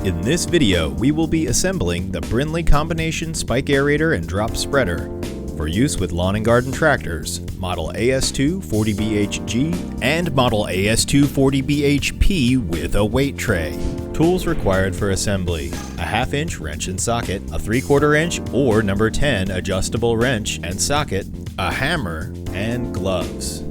In this video, we will be assembling the Brinly combination spike aerator and drop spreader for use with lawn and garden tractors, model AS2 40BHG and model AS2 40BHP with a weight tray. Tools required for assembly: a 1/2 inch wrench and socket, a 3/4 inch or number 10 adjustable wrench and socket, a hammer, and gloves.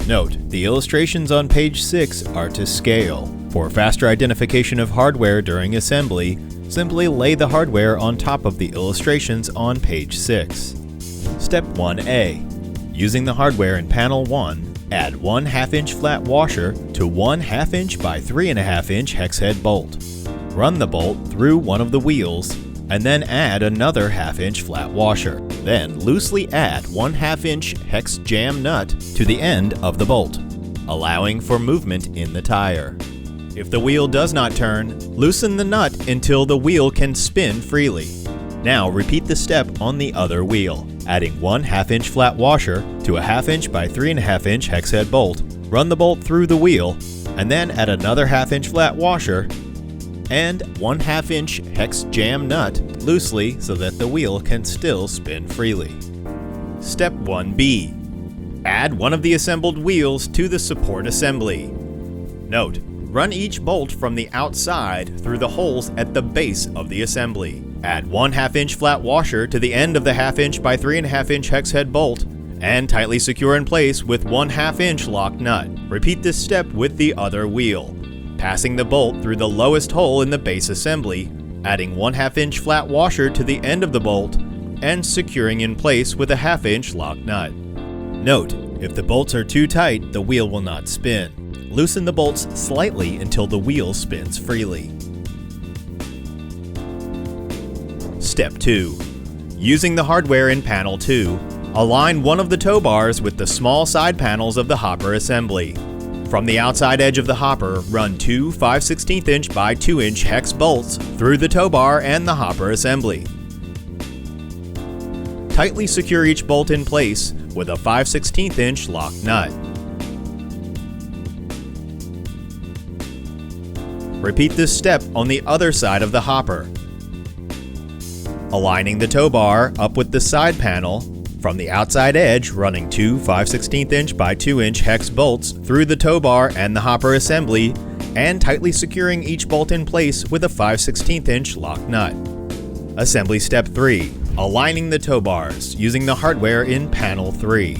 Note, the illustrations on page 6 are to scale. For faster identification of hardware during assembly, simply lay the hardware on top of the illustrations on page 6. Step 1A. Using the hardware in panel 1, add 1/2 inch flat washer to 1/2 inch by 3.5 inch hex head bolt. Run the bolt through one of the wheels and then add another 1/2 inch flat washer. Then loosely add 1/2 inch hex jam nut to the end of the bolt, allowing for movement in the tire. If the wheel does not turn, loosen the nut until the wheel can spin freely. Now repeat the step on the other wheel, adding 1/2 inch flat washer to a 1/2 inch by 3.5 inch hex head bolt. Run the bolt through the wheel, and then add another 1/2 inch flat washer and 1/2 inch hex jam nut loosely so that the wheel can still spin freely. Step 1B. Add one of the assembled wheels to the support assembly. Note, run each bolt from the outside through the holes at the base of the assembly. Add 1/2 inch flat washer to the end of the 1/2 inch by 3.5 inch hex head bolt and tightly secure in place with 1/2 inch lock nut. Repeat this step with the other wheel, passing the bolt through the lowest hole in the base assembly, adding 1/2 inch flat washer to the end of the bolt and securing in place with a 1/2 inch lock nut. Note, if the bolts are too tight, the wheel will not spin. Loosen the bolts slightly until the wheel spins freely. Step 2. Using the hardware in panel 2, align one of the tow bars with the small side panels of the hopper assembly. From the outside edge of the hopper, run two 5/16 inch by 2 inch hex bolts through the tow bar and the hopper assembly. Tightly secure each bolt in place with a 5/16 inch lock nut. Repeat this step on the other side of the hopper, aligning the tow bar up with the side panel. From the outside edge, running two 5/16 inch by 2 inch hex bolts through the tow bar and the hopper assembly, and tightly securing each bolt in place with a 5/16 inch lock nut. Assembly step 3. Aligning the tow bars using the hardware in panel 3.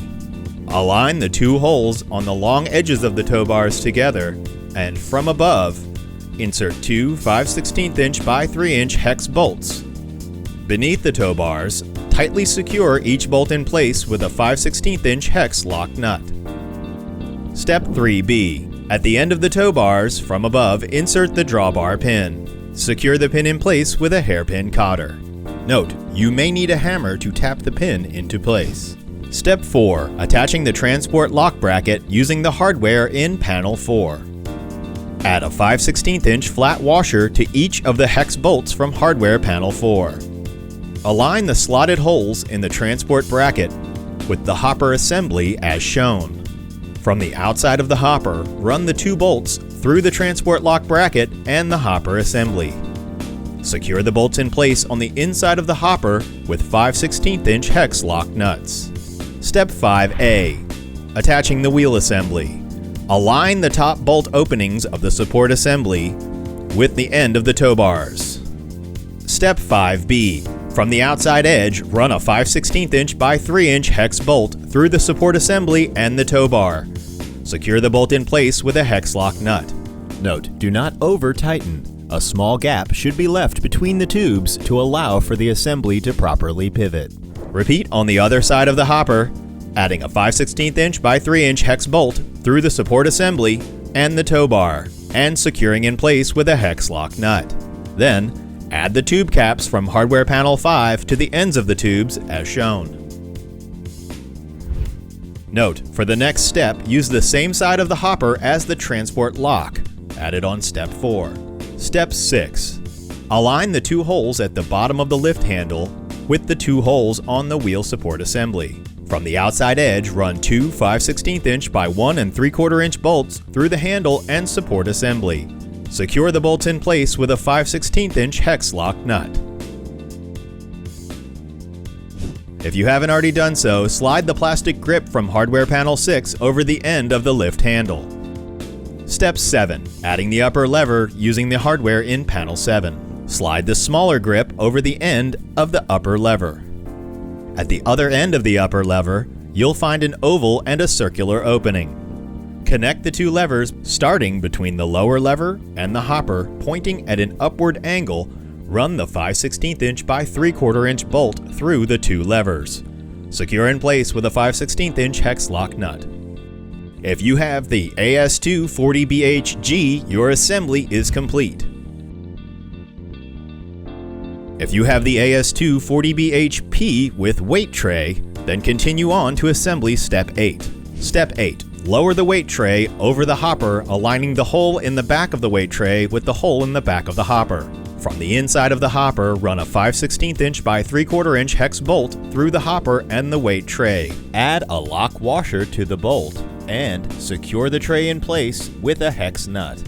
Align the two holes on the long edges of the tow bars together, and from above, insert two 5/16 inch by 3 inch hex bolts. Beneath the tow bars, tightly secure each bolt in place with a 5/16 inch hex lock nut. Step 3B. At the end of the tow bars, from above, insert the drawbar pin. Secure the pin in place with a hairpin cotter. Note, you may need a hammer to tap the pin into place. Step 4. Attaching the transport lock bracket using the hardware in panel 4. Add a 5/16 inch flat washer to each of the hex bolts from hardware panel 4. Align the slotted holes in the transport bracket with the hopper assembly as shown. From the outside of the hopper, run the two bolts through the transport lock bracket and the hopper assembly. Secure the bolts in place on the inside of the hopper with 5/16 inch hex lock nuts. Step 5A. Attaching the wheel assembly. Align the top bolt openings of the support assembly with the end of the tow bars. Step 5B. From the outside edge, run a 5/16 inch by 3 inch hex bolt through the support assembly and the tow bar. Secure the bolt in place with a hex lock nut. Note, do not over-tighten. A small gap should be left between the tubes to allow for the assembly to properly pivot. Repeat on the other side of the hopper, adding a 5/16 inch by 3 inch hex bolt through the support assembly and the tow bar, and securing in place with a hex lock nut. Then, add the tube caps from hardware panel 5 to the ends of the tubes as shown. Note, for the next step, use the same side of the hopper as the transport lock, added on step 4. Step 6. Align the two holes at the bottom of the lift handle with the two holes on the wheel support assembly. From the outside edge, run two 5/16 inch by 1 3/4 inch bolts through the handle and support assembly. Secure the bolts in place with a 5/16" hex lock nut. If you haven't already done so, slide the plastic grip from hardware panel 6 over the end of the lift handle. Step 7. Adding the upper lever using the hardware in panel 7. Slide the smaller grip over the end of the upper lever. At the other end of the upper lever, you'll find an oval and a circular opening. Connect the two levers starting between the lower lever and the hopper, pointing at an upward angle. Run the 5/16" by 3/4" bolt through the two levers. Secure in place with a 5/16" hex lock nut. If you have the AS2 40BHG, your assembly is complete. If you have the AS2 40BHP with weight tray, then continue on to assembly step 8. Step 8. Lower the weight tray over the hopper, aligning the hole in the back of the weight tray with the hole in the back of the hopper. From the inside of the hopper, run a 5/16" by 3/4" hex bolt through the hopper and the weight tray. Add a lock washer to the bolt and secure the tray in place with a hex nut.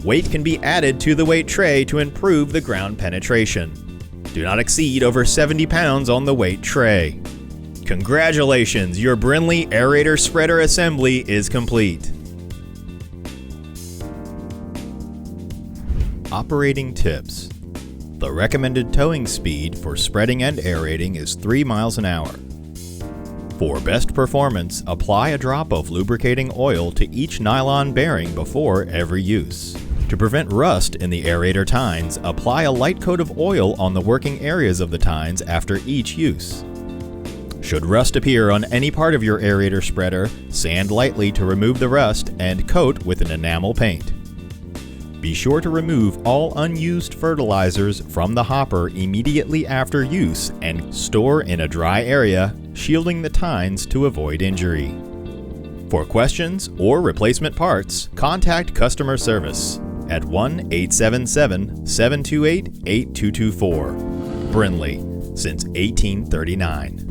Weight can be added to the weight tray to improve the ground penetration. Do not exceed over 70 pounds on the weight tray. Congratulations, your Brinly Aerator-Spreader assembly is complete. Operating tips. The recommended towing speed for spreading and aerating is 3 miles an hour. For best performance, apply a drop of lubricating oil to each nylon bearing before every use. To prevent rust in the aerator tines, apply a light coat of oil on the working areas of the tines after each use. Should rust appear on any part of your aerator spreader, sand lightly to remove the rust and coat with an enamel paint. Be sure to remove all unused fertilizers from the hopper immediately after use and store in a dry area, shielding the tines to avoid injury. For questions or replacement parts, contact customer service at 1-877-728-8224. Brinly, since 1839.